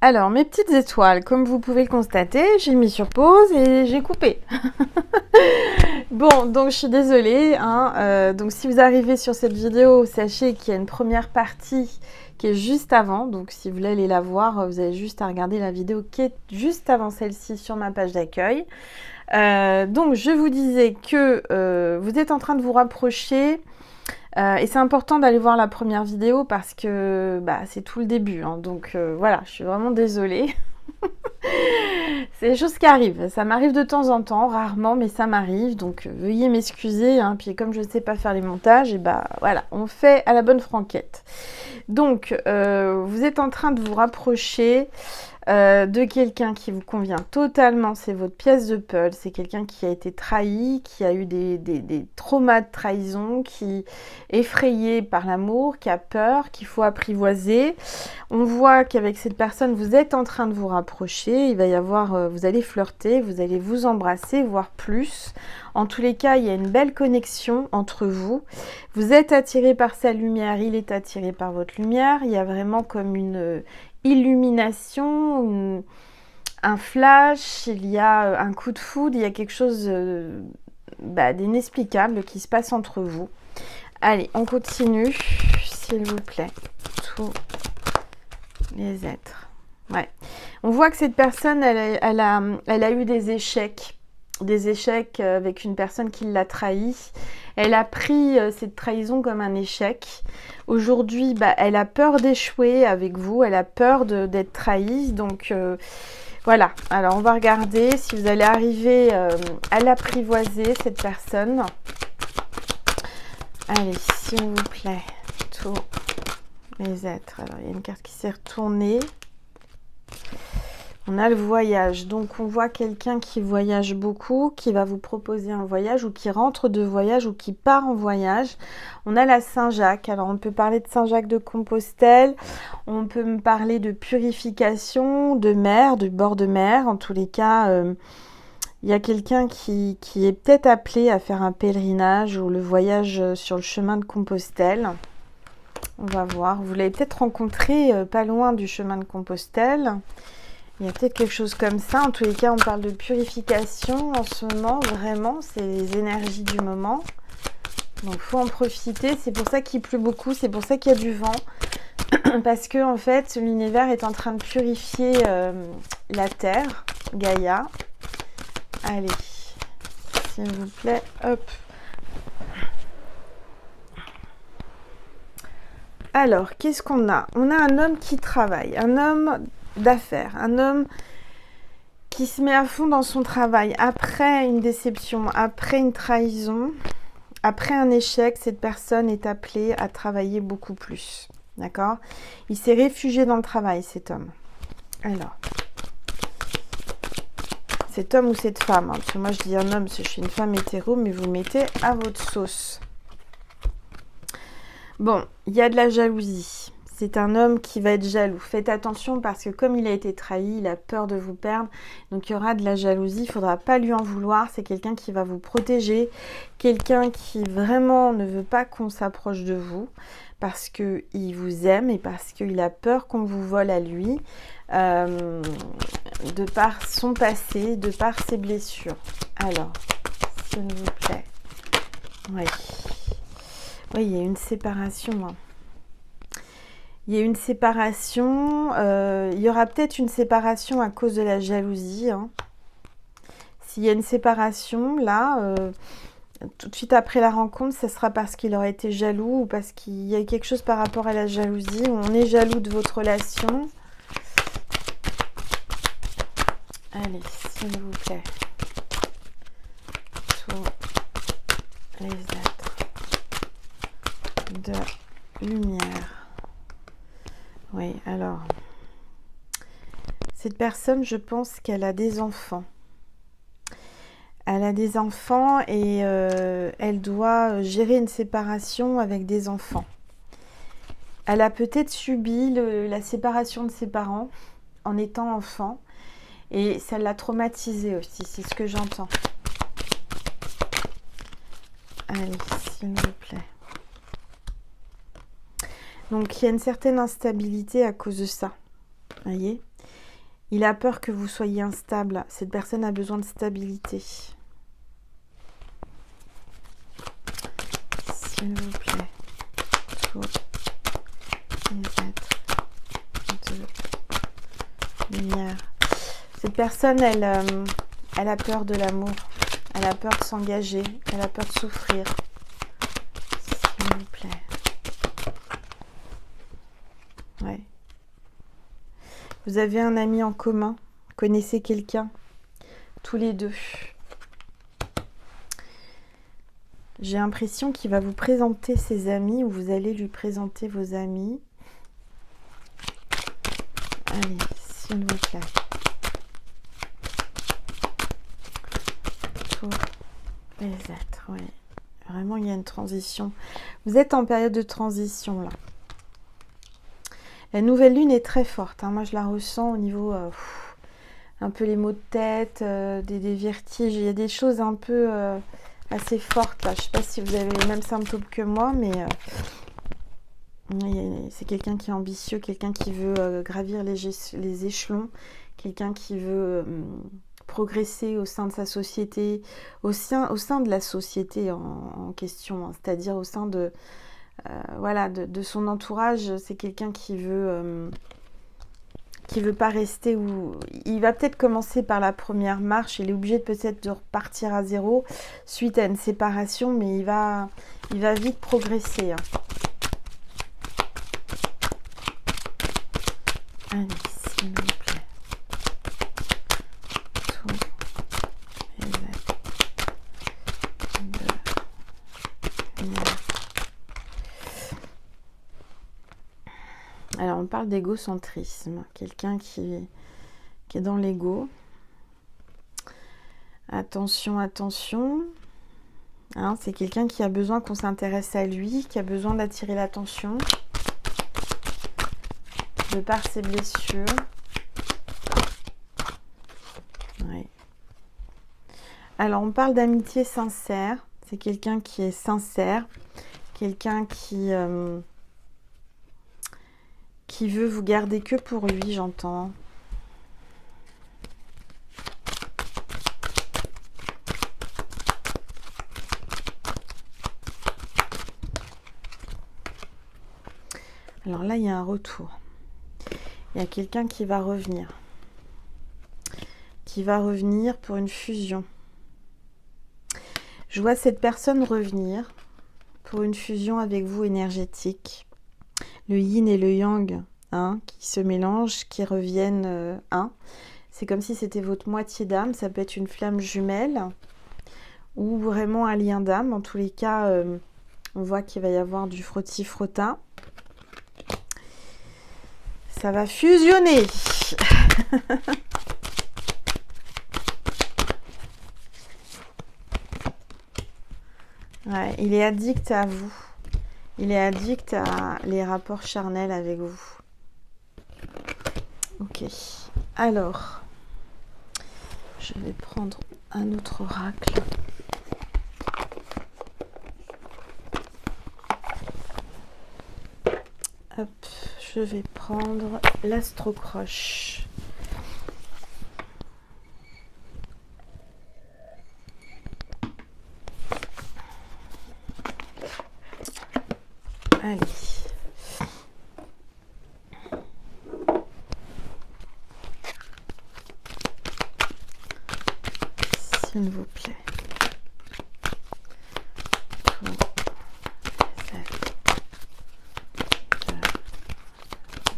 Alors, mes petites étoiles, comme vous pouvez le constater, j'ai mis sur pause et j'ai coupé. Bon, donc je suis désolée. Donc, si vous arrivez sur cette vidéo, sachez qu'il y a une première partie qui est juste avant. Donc, si vous voulez aller la voir, vous avez juste à regarder la vidéo qui est juste avant celle-ci sur ma page d'accueil. Donc, je vous disais que vous êtes en train de vous rapprocher. Et c'est important d'aller voir la première vidéo parce que c'est tout le début. Donc voilà, je suis vraiment désolée. C'est des choses qui arrivent. Ça m'arrive de temps en temps, rarement, mais ça m'arrive. Donc veuillez m'excuser. Puis comme je ne sais pas faire les montages, et voilà, on fait à la bonne franquette. Donc vous êtes en train de vous rapprocher de quelqu'un qui vous convient totalement, c'est votre pièce de puzzle, c'est quelqu'un qui a été trahi, qui a eu des traumas de trahison, qui est effrayé par l'amour, qui a peur, qu'il faut apprivoiser. On voit qu'avec cette personne, vous êtes en train de vous rapprocher, il va y avoir, vous allez flirter, vous allez vous embrasser, voire plus. En tous les cas, il y a une belle connexion entre vous. Vous êtes attiré par sa lumière, il est attiré par votre lumière. Il y a vraiment comme une illumination, un flash, il y a un coup de foudre, il y a quelque chose d'inexplicable qui se passe entre vous. Allez, on continue, s'il vous plaît. Tous les êtres. Ouais. On voit que cette personne, elle a eu des échecs avec une personne qui l'a trahi. Elle a pris cette trahison comme un échec. Aujourd'hui, elle a peur d'échouer avec vous. Elle a peur d'être trahie. Donc, voilà. Alors, on va regarder si vous allez arriver à l'apprivoiser, cette personne. Allez, s'il vous plaît. Tous les êtres. Alors, il y a une carte qui s'est retournée. On a le voyage, donc on voit quelqu'un qui voyage beaucoup, qui va vous proposer un voyage ou qui rentre de voyage ou qui part en voyage. On a la Saint-Jacques, alors on peut parler de Saint-Jacques de Compostelle, on peut me parler de purification, de mer, de bord de mer. En tous les cas, il y a quelqu'un qui est peut-être appelé à faire un pèlerinage ou le voyage sur le chemin de Compostelle. On va voir, vous l'avez peut-être rencontré pas loin du chemin de Compostelle. Il y a peut-être quelque chose comme ça. En tous les cas, on parle de purification en ce moment. Vraiment, c'est les énergies du moment. Donc, il faut en profiter. C'est pour ça qu'il pleut beaucoup. C'est pour ça qu'il y a du vent. Parce que, en fait, l'univers est en train de purifier la Terre, Gaïa. Allez, s'il vous plaît. Hop. Alors, qu'est-ce qu'on a? On a un homme qui travaille. Un homme d'affaires, un homme qui se met à fond dans son travail après une déception, après une trahison, après un échec. Cette personne est appelée à travailler beaucoup plus, d'accord? Il s'est réfugié dans le travail, cet homme. Alors, cet homme ou cette femme, parce que moi je dis un homme, parce que je suis une femme hétéro, mais vous mettez à votre sauce. Bon, il y a de la jalousie. C'est un homme qui va être jaloux. Faites attention parce que comme il a été trahi, il a peur de vous perdre. Donc il y aura de la jalousie. Il ne faudra pas lui en vouloir. C'est quelqu'un qui va vous protéger. Quelqu'un qui vraiment ne veut pas qu'on s'approche de vous. Parce qu'il vous aime et parce qu'il a peur qu'on vous vole à lui. De par son passé, de par ses blessures. Alors, s'il vous plaît. Oui. Oui, il y a une séparation. Il y a une séparation. Il y aura peut-être une séparation à cause de la jalousie. S'il y a une séparation, là, tout de suite après la rencontre, ce sera parce qu'il aurait été jaloux ou parce qu'il y a quelque chose par rapport à la jalousie. Où on est jaloux de votre relation. Allez, s'il vous plaît. Tous les êtres de lumière. Oui, alors, cette personne, je pense qu'elle a des enfants. Elle a des enfants et elle doit gérer une séparation avec des enfants. Elle a peut-être subi la séparation de ses parents en étant enfant et ça l'a traumatisée aussi, c'est ce que j'entends. Allez, s'il vous plaît. Donc, il y a une certaine instabilité à cause de ça. Voyez ? Il a peur que vous soyez instable. Cette personne a besoin de stabilité. S'il vous plaît. Tour les êtres de lumière. Cette personne, elle a peur de l'amour. Elle a peur de s'engager. Elle a peur de souffrir. S'il vous plaît. Ouais. Vous avez un ami en commun. Connaissez quelqu'un. Tous les deux. J'ai l'impression qu'il va vous présenter ses amis ou vous allez lui présenter vos amis. Allez, s'il vous plaît. Pour les êtres, oui. Vraiment, il y a une transition. Vous êtes en période de transition, là. La nouvelle lune est très forte. Hein. Moi, je la ressens au niveau... un peu les maux de tête, des vertiges. Il y a des choses un peu assez fortes, là. Je ne sais pas si vous avez les mêmes symptômes que moi, mais... c'est quelqu'un qui est ambitieux, quelqu'un qui veut gravir les échelons, quelqu'un qui veut progresser au sein de sa société, au sein de la société en question, hein, c'est-à-dire au sein de, voilà, de son entourage. C'est quelqu'un qui veut pas rester où... Il va peut-être commencer par la première marche, il est obligé peut-être de repartir à zéro suite à une séparation, mais il va vite progresser, hein. Allez, s'il vous plaît. Tous les êtres de lumière. Alors, on parle d'égocentrisme. Quelqu'un qui est dans l'ego. Attention, attention. Hein, c'est quelqu'un qui a besoin qu'on s'intéresse à lui, qui a besoin d'attirer l'attention. De par ses blessures. Ouais. Alors, on parle d'amitié sincère. C'est quelqu'un qui est sincère. Quelqu'un qui veut vous garder que pour lui, j'entends. Alors là, il y a un retour. Il y a quelqu'un qui va revenir. Qui va revenir pour une fusion. Je vois cette personne revenir pour une fusion avec vous énergétique. Le yin et le yang, hein, qui se mélangent, qui reviennent un. C'est comme si c'était votre moitié d'âme. Ça peut être une flamme jumelle ou vraiment un lien d'âme. En tous les cas, on voit qu'il va y avoir du frotti-frotta. Ça va fusionner. Ouais, il est addict à vous. Il est addict à les rapports charnels avec vous. Ok. Alors, je vais prendre un autre oracle. Hop, je vais prendre l'astrocroche. Allez. S'il vous plaît.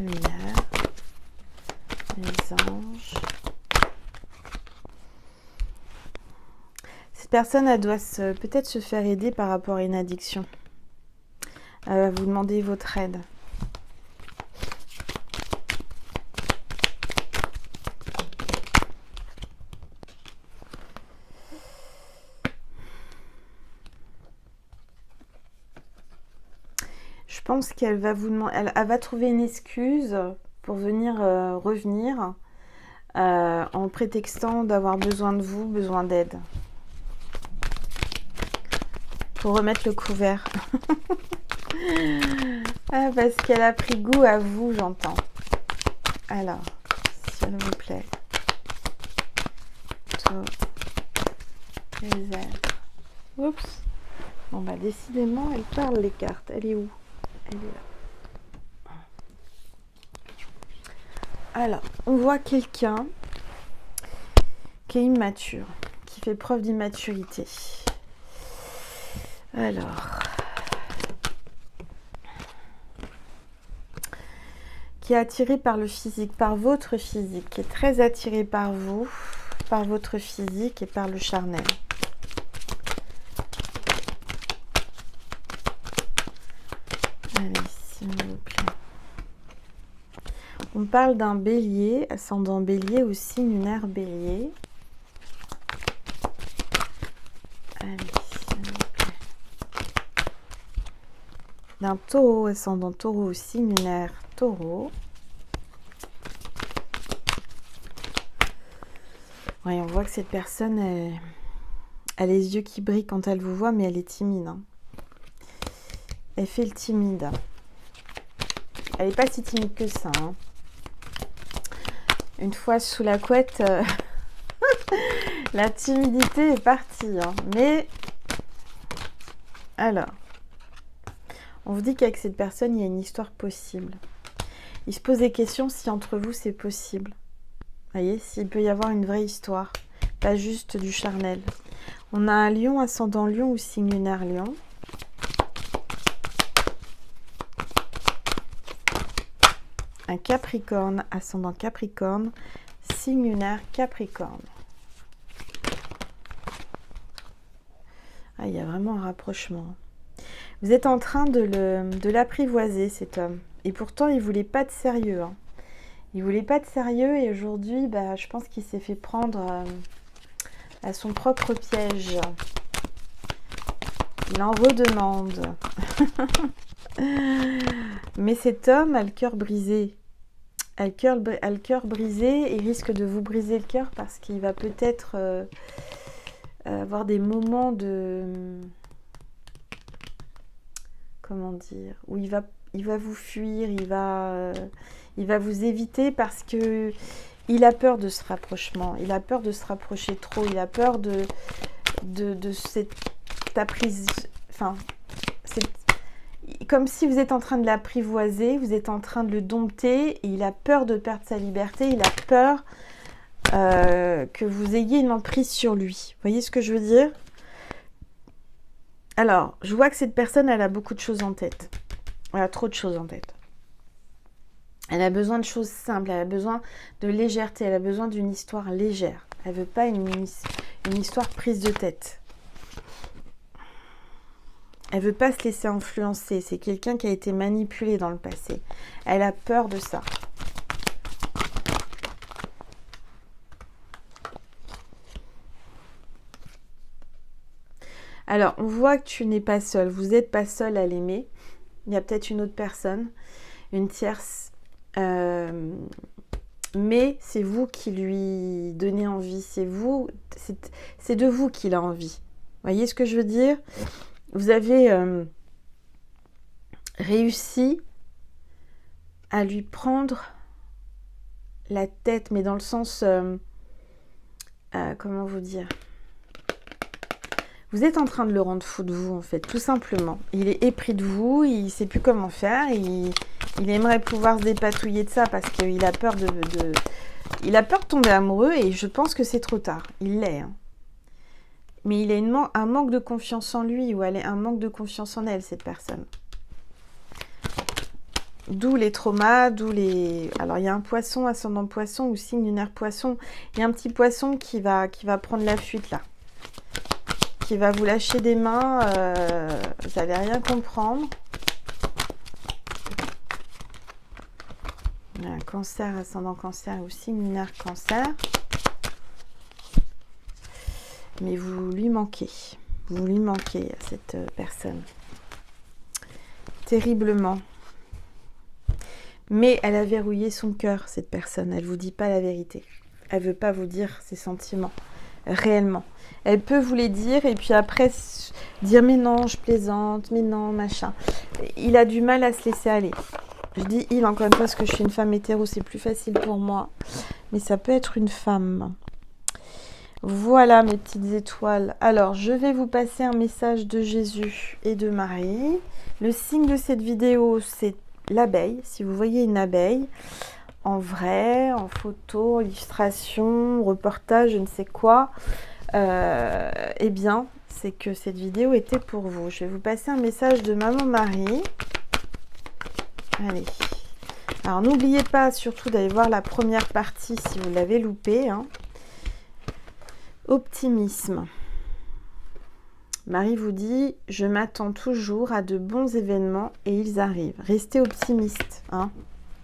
Lumière, les anges. Cette personne, elle doit peut-être se faire aider par rapport à une addiction. Elle va vous demander votre aide. Je pense qu'elle va vous demander, elle va trouver une excuse pour venir revenir en prétextant d'avoir besoin de vous, besoin d'aide. Pour remettre le couvert. Ah, parce qu'elle a pris goût à vous, j'entends. Alors, s'il s'il vous plaît. Taureau. Les airs. Oups. Bon bah décidément, elle parle les cartes. Elle est où? Elle est là. Alors, on voit quelqu'un qui est immature, qui fait preuve d'immaturité. Alors, qui est attiré par le physique, par votre physique, qui est très attiré par vous, par votre physique et par le charnel. Allez, s'il vous plaît. On parle d'un bélier, ascendant bélier ou signe lunaire bélier. Allez, s'il vous plaît. D'un taureau, ascendant taureau ou signe lunaire taureau. Oui, on voit que cette personne, elle a les yeux qui brillent quand elle vous voit, mais elle est timide. Hein. Elle fait le timide. Elle n'est pas si timide que ça. Hein. Une fois sous la couette, la timidité est partie. Hein. Mais, alors, on vous dit qu'avec cette personne, il y a une histoire possible. Il se pose des questions si entre vous, c'est possible. Vous voyez, s'il peut y avoir une vraie histoire, pas juste du charnel. On a un lion, ascendant lion ou signe lunaire lion. Un capricorne, ascendant capricorne, signe lunaire capricorne. Ah, il y a vraiment un rapprochement. Vous êtes en train de l'apprivoiser, cet homme. Et pourtant, il ne voulait pas de sérieux. Hein. Il ne voulait pas de sérieux et aujourd'hui, bah, je pense qu'il s'est fait prendre à son propre piège. Il en redemande. Mais cet homme a le cœur brisé. A le cœur brisé et risque de vous briser le cœur parce qu'il va peut-être avoir des moments de... Comment dire? Où il va vous fuir, il va vous éviter parce que il a peur de ce rapprochement. Il a peur de se rapprocher trop. Il a peur de cette apprise... Enfin, comme si vous êtes en train de l'apprivoiser, vous êtes en train de le dompter et il a peur de perdre sa liberté, il a peur que vous ayez une emprise sur lui. Vous voyez ce que je veux dire? Alors, je vois que cette personne, elle a beaucoup de choses en tête. Elle a trop de choses en tête. Elle a besoin de choses simples, elle a besoin de légèreté, elle a besoin d'une histoire légère. Elle ne veut pas une histoire prise de tête. Elle ne veut pas se laisser influencer. C'est quelqu'un qui a été manipulé dans le passé. Elle a peur de ça. Alors, on voit que tu n'es pas seule. Vous n'êtes pas seule à l'aimer. Il y a peut-être une autre personne, une tierce. Mais c'est vous qui lui donnez envie. C'est de vous qu'il a envie. Vous voyez ce que je veux dire ? Vous avez réussi à lui prendre la tête, mais dans le sens, comment vous dire? Vous êtes en train de le rendre fou de vous, en fait, tout simplement. Il est épris de vous, il ne sait plus comment faire, il aimerait pouvoir se dépatouiller de ça parce qu'il a peur il a peur de tomber amoureux et je pense que c'est trop tard. Il l'est, hein. Mais il a un manque de confiance en lui ou un manque de confiance en elle, cette personne. D'où les traumas, d'où les... Alors, il y a un poisson, ascendant poisson ou signe lunaire poisson. Il y a un petit poisson qui va prendre la fuite, là. Qui va vous lâcher des mains. Vous n'allez rien comprendre. Il y a un cancer, ascendant cancer ou signe lunaire cancer. Mais vous lui manquez. Vous lui manquez à cette personne. Terriblement. Mais elle a verrouillé son cœur, cette personne. Elle ne vous dit pas la vérité. Elle ne veut pas vous dire ses sentiments. Réellement. Elle peut vous les dire et puis après dire mais non, je plaisante, mais non, machin. Il a du mal à se laisser aller. Je dis il, encore une fois, parce que je suis une femme hétéro, c'est plus facile pour moi. mais ça peut être une femme. Voilà mes petites étoiles. Alors, je vais vous passer un message de Jésus et de Marie. Le signe de cette vidéo, c'est l'abeille. Si vous voyez une abeille, en vrai, en photo, illustration, reportage, je ne sais quoi, eh bien, c'est que cette vidéo était pour vous. Je vais vous passer un message de Maman Marie. Allez. Alors, n'oubliez pas surtout d'aller voir la première partie si vous l'avez loupée. Hein. Optimisme. Marie vous dit, je m'attends toujours à de bons événements et ils arrivent. Restez optimiste. Hein.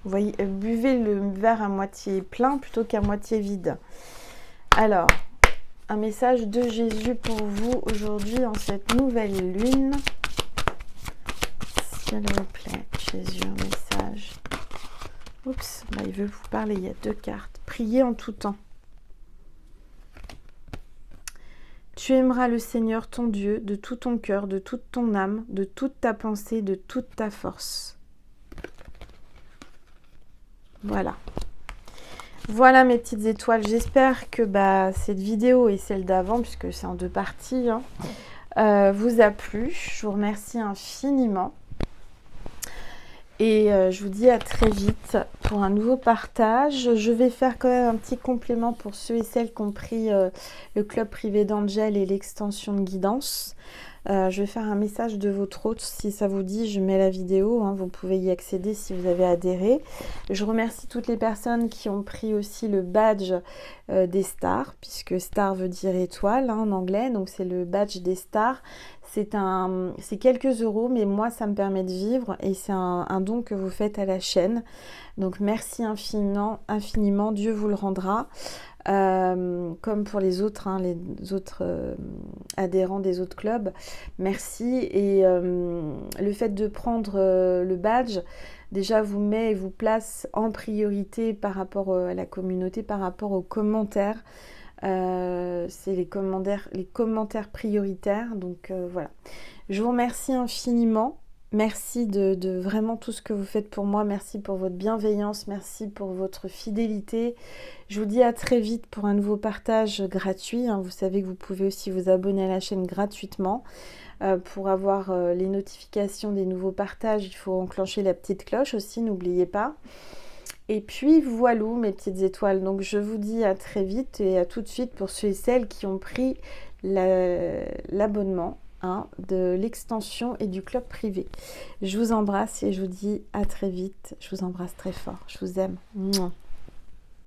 Vous voyez, buvez le verre à moitié plein plutôt qu'à moitié vide. Alors, un message de Jésus pour vous aujourd'hui en cette nouvelle lune. S'il vous plaît, Jésus, un message. Oups, là, il veut vous parler, il y a 2 cartes. Priez en tout temps. Tu aimeras le Seigneur ton Dieu de tout ton cœur, de toute ton âme, de toute ta pensée, de toute ta force. Voilà. Voilà mes petites étoiles. J'espère que cette vidéo et celle d'avant, puisque c'est en 2 parties, hein, vous a plu. Je vous remercie infiniment. Et je vous dis à très vite pour un nouveau partage. Je vais faire quand même un petit complément pour ceux et celles qui ont pris le club privé d'Angel et l'extension de guidance. Je vais faire un message de votre hôte. Si ça vous dit, je mets la vidéo. Hein, vous pouvez y accéder si vous avez adhéré. Je remercie toutes les personnes qui ont pris aussi le badge des stars, puisque star veut dire étoile hein, en anglais. Donc c'est le badge des stars. C'est quelques euros, mais moi, ça me permet de vivre et c'est un don que vous faites à la chaîne. Donc, merci infiniment. Dieu vous le rendra. Comme pour les autres, hein, adhérents des autres clubs. Merci. Et le fait de prendre le badge, déjà vous met et vous place en priorité par rapport à la communauté, par rapport aux commentaires. C'est les commentaires prioritaires. Donc voilà. Je vous remercie infiniment. Merci de vraiment tout ce que vous faites pour moi. Merci pour votre bienveillance. Merci pour votre fidélité. Je vous dis à très vite pour un nouveau partage gratuit. Hein. Vous savez que vous pouvez aussi vous abonner à la chaîne gratuitement. Pour avoir les notifications des nouveaux partages, il faut enclencher la petite cloche aussi, n'oubliez pas. Et puis voilà mes petites étoiles. Donc je vous dis à très vite et à tout de suite pour ceux et celles qui ont pris l'abonnement. Hein, de l'extension et du club privé. Je vous embrasse et je vous dis à très vite. Je vous embrasse très fort. Je vous aime. Mouah.